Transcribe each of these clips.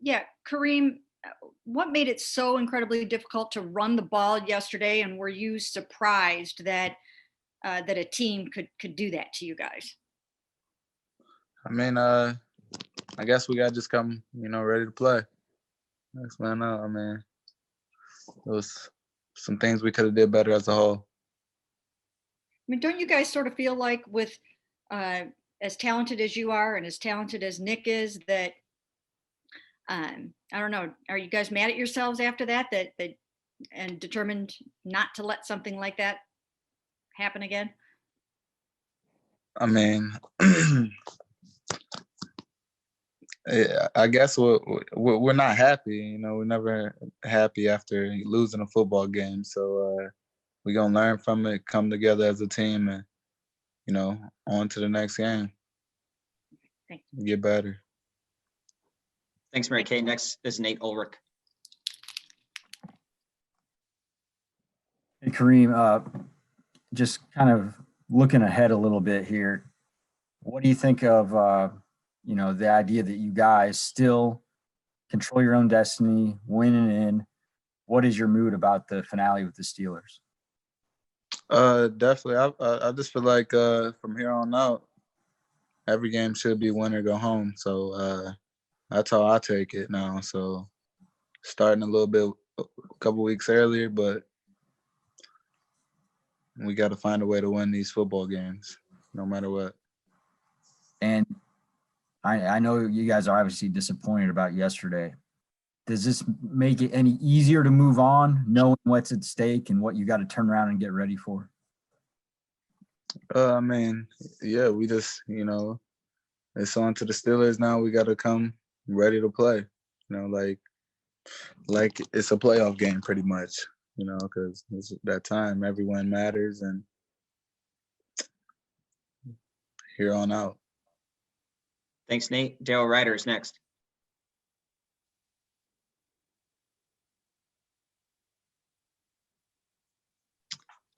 Yeah, Kareem, what made it so incredibly difficult to run the ball yesterday, and were you surprised that that a team could do that to you guys? I mean, I guess we got to just come, ready to play. Next man up. I mean, there was some things we could have did better as a whole. I mean, don't you guys sort of feel like with uh, as talented as you are and as talented as Nick is, that I don't know, are you guys mad at yourselves after that and determined not to let something like that happen again? I mean, yeah, I guess we're not happy. We're never happy after losing a football game. So we're gonna learn from it, come together as a team, and on to the next game. Thanks. Get better. Thanks, Mary Kay. Next is Nate Ulrich. Hey, Kareem, just kind of looking ahead a little bit here. What do you think of, the idea that you guys still control your own destiny, winning in? What is your mood about the finale with the Steelers? Definitely. I just feel like from here on out, every game should be win or go home. So that's how I take it now. So starting a little bit, a couple weeks earlier, but we got to find a way to win these football games, no matter what. And I know you guys are obviously disappointed about yesterday. Does this make it any easier to move on, knowing what's at stake and what you got to turn around and get ready for? I mean, yeah, we just, it's on to the Steelers now. We got to come ready to play, like it's a playoff game pretty much, because it's that time, everyone matters, and here on out. Thanks, Nate. Daryl Ryder is next.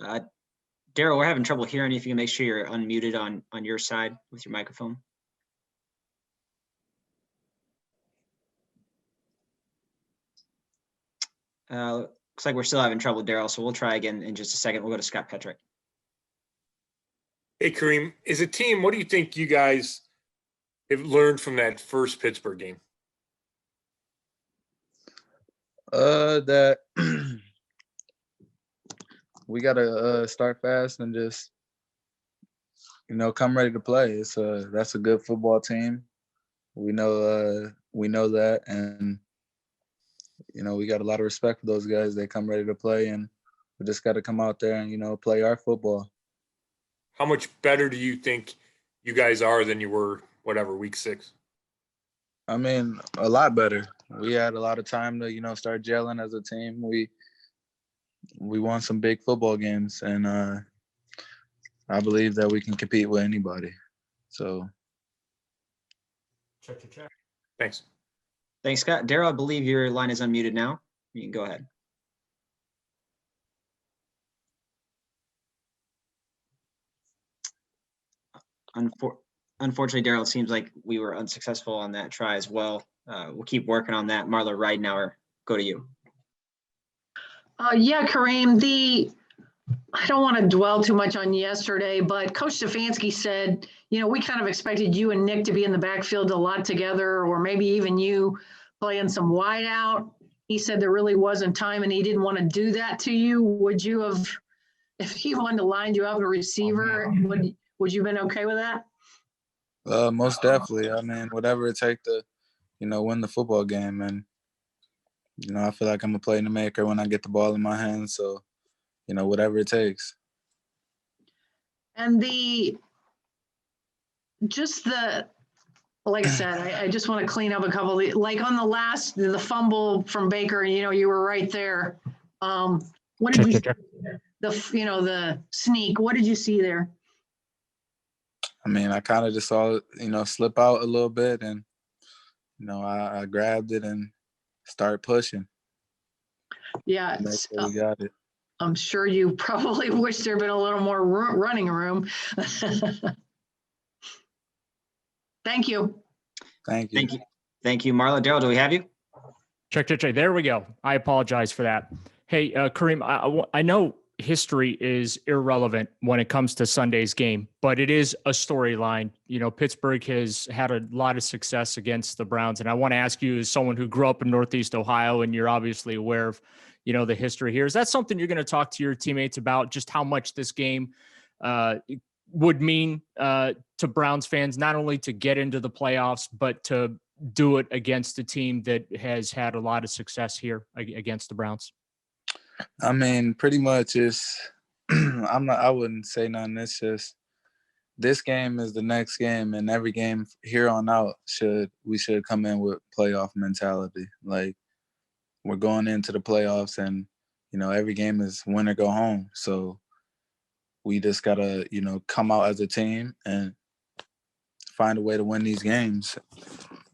Daryl, we're having trouble hearing you. If you can make sure you're unmuted on your side with your microphone. Looks like we're still having trouble, Daryl, so we'll try again in just a second. We'll go to Scott Petrick. Hey, Kareem, as a team, what do you think you guys have learned from that first Pittsburgh game? That we gotta start fast and just come ready to play. That's a good football team. We know that, and we got a lot of respect for those guys. They come ready to play, and we just got to come out there and play our football. How much better do you think you guys are than you were, week 6? I mean, a lot better. We had a lot of time to start gelling as a team. We won some big football games, and I believe that we can compete with anybody. So Check. Thanks. Thanks, Scott. Daryl, I believe your line is unmuted now. You can go ahead. Unfortunately, Daryl, it seems like we were unsuccessful on that try as well. We'll keep working on that. Marla Ridenour, go to you. Yeah, Kareem, I don't want to dwell too much on yesterday, but Coach Stefanski said, we kind of expected you and Nick to be in the backfield a lot together, or maybe even you playing some wide out. He said there really wasn't time and he didn't want to do that to you. Would you have, if he wanted to line you up a receiver, would you have been okay with that? Most definitely. I mean, whatever it takes to, win the football game. And, I feel like I'm a playmaker when I get the ball in my hands. So, whatever it takes. And like I said, I just want to clean up a couple of like on the fumble from Baker, you were right there. What did you see there? The sneak, what did you see there? I mean, I kind of just saw it, slip out a little bit, and, I grabbed it and started pushing. Yeah. We got it. I'm sure you probably wish there'd been a little more running room. Thank you. Thank you. Thank you, Marla. Daryl, do we have you? Check. There we go. I apologize for that. Hey, Kareem, I know history is irrelevant when it comes to Sunday's game, but it is a storyline. You know, Pittsburgh has had a lot of success against the Browns. And I want to ask you, as someone who grew up in Northeast Ohio, and you're obviously aware of, you know, the history here, is that something you're going to talk to your teammates about, just how much this game would mean to Browns fans, not only to get into the playoffs, but to do it against a team that has had a lot of success here against the Browns? I mean, pretty much it's I wouldn't say nothing. It's just this game is the next game, and every game here on out we should come in with playoff mentality. Like, we're going into the playoffs, and you know, every game is win or go home. So we just gotta, you know, come out as a team and find a way to win these games,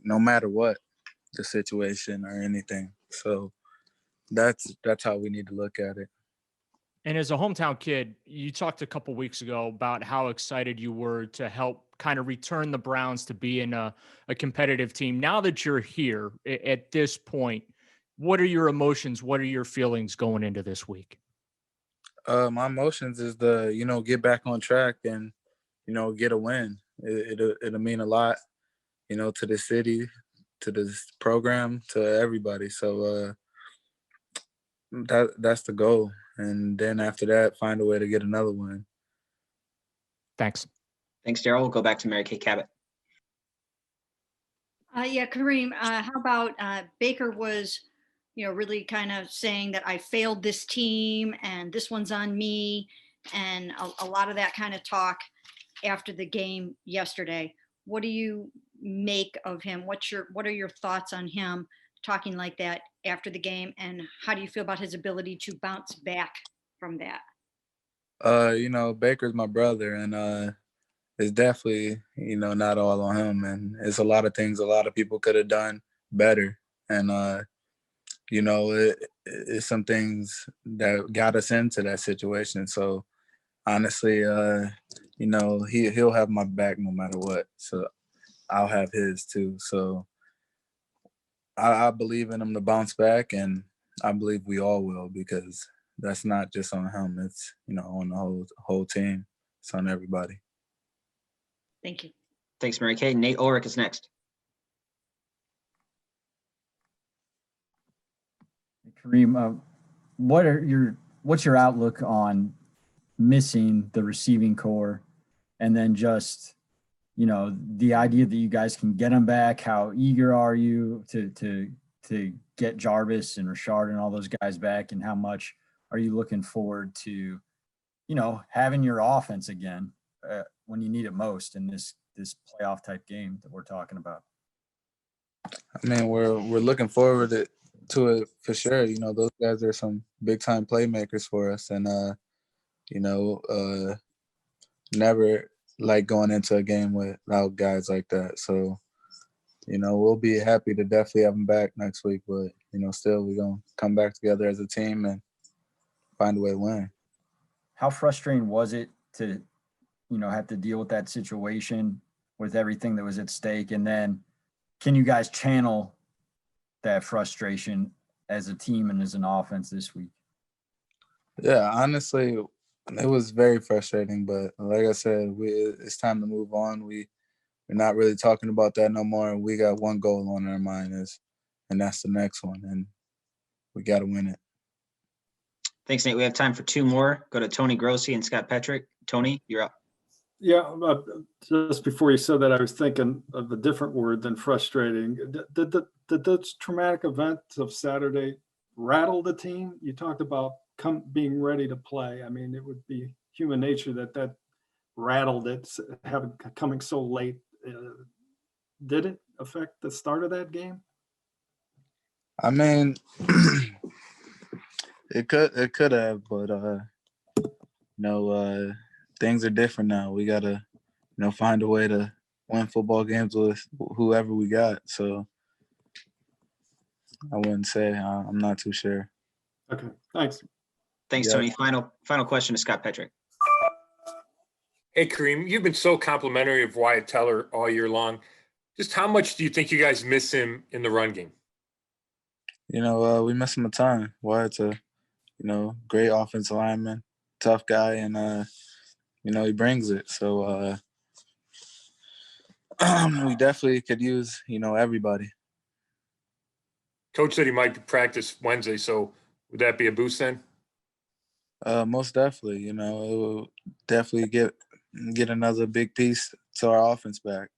no matter what the situation or anything. So that's how we need to look at it. And as a hometown kid, you talked a couple weeks ago about how excited you were to help kind of return the Browns to being a competitive team. Now that you're here at this point, what are your emotions? What are your feelings going into this week? My emotions is you know, get back on track and, you know, get a win. It'll mean a lot, you know, to the city, to this program, to everybody. So that's the goal. And then after that, find a way to get another win. Thanks. Thanks, Daryl. We'll go back to Mary Kay Cabot. Yeah, Kareem, how about Baker was, you know, really kind of saying that I failed this team and this one's on me, and a lot of that kind of talk after the game yesterday. What do you make of him? What are your thoughts on him talking like that after the game, and how do you feel about his ability to bounce back from that? You know, Baker's my brother, and it's definitely, you know, not all on him. And it's a lot of things a lot of people could have done better. And you know, it's some things that got us into that situation. So honestly, you know, he'll have my back no matter what. So I'll have his too. So I believe in him to bounce back, and I believe we all will, because that's not just on him. It's, you know, on the whole team. It's on everybody. Thank you. Thanks, Mary Kay. Nate Ulrich is next. Kareem, what's your outlook on missing the receiving core, and then just, you know, the idea that you guys can get them back? How eager are you to get Jarvis and Rashard and all those guys back, and how much are you looking forward to, you know, having your offense again when you need it most in this playoff type game that we're talking about? I mean, we're looking forward to it for sure. You know, those guys are some big time playmakers for us, and you know, never like going into a game without guys like that. So, you know, we'll be happy to definitely have them back next week. But, you know, still, we're going to come back together as a team and find a way to win. How frustrating was it to, you know, have to deal with that situation with everything that was at stake? And then can you guys channel that frustration as a team and as an offense this week? Yeah, honestly, it was very frustrating. But like I said, it's time to move on. We're not really talking about that no more. We got one goal on our mind, and that's the next one. And we got to win it. Thanks, Nate. We have time for two more. Go to Tony Grossi and Scott Petrick. Tony, you're up. Yeah, just before you said that, I was thinking of a different word than frustrating. Did the traumatic events of Saturday rattle the team? You talked about being ready to play. I mean, it would be human nature that rattled it, coming so late. Did it affect the start of that game? I mean, it could have, but you know, things are different now. We gotta, you know, find a way to win football games with whoever we got. So I wouldn't say. I'm not too sure. Okay, thanks. Thanks, Yeah. Tony. Final question to Scott Petrick. Hey, Kareem, you've been so complimentary of Wyatt Teller all year long. Just how much do you think you guys miss him in the run game? You know, we miss him a ton. Wyatt's a, great offensive lineman, tough guy, and he brings it. So we definitely could use, everybody. Coach said he might practice Wednesday, so would that be a boost then? Most definitely, it will definitely get another big piece to our offense back.